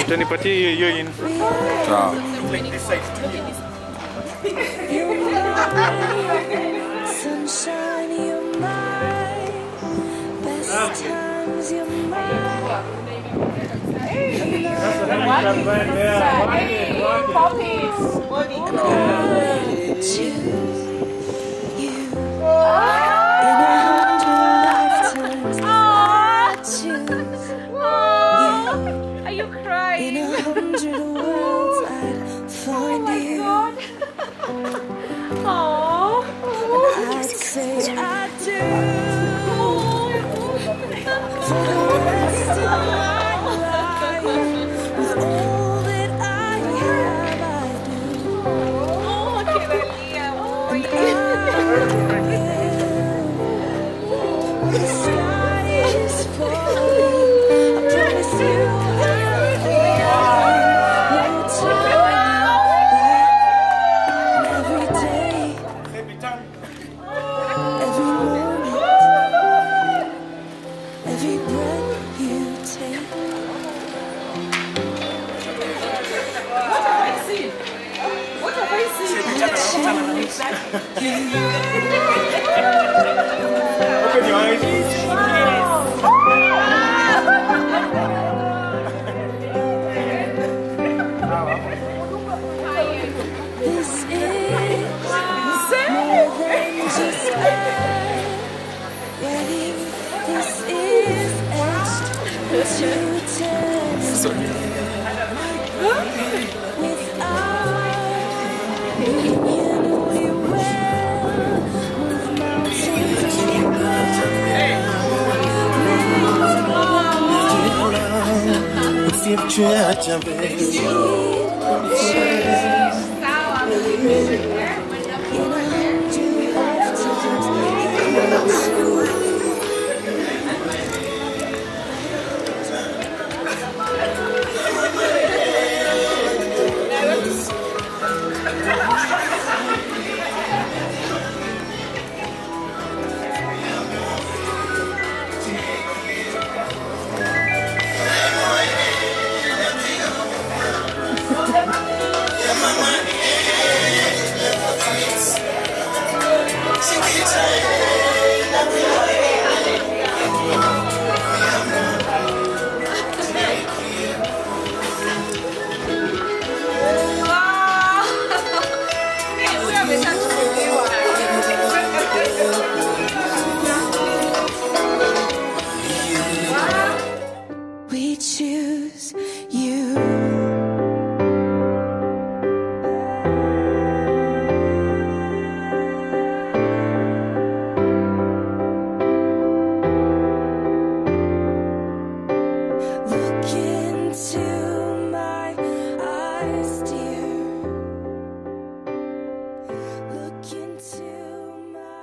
Utanipatia hiyo info. Sawa. Sunshine, you're mine. Best times, you're mine. Are you crying? In 100 worlds, I'd find you. Oh, I'd say I do. For the rest of my life, with all that I have, I do. oh, qué belía, boy. The sky is falling. I promise you I'll turn back every day, every moment, every breath you take. What have I Open your eyes. This is more than just a wedding. This is etched to eternity. Without union, we will move mountains away.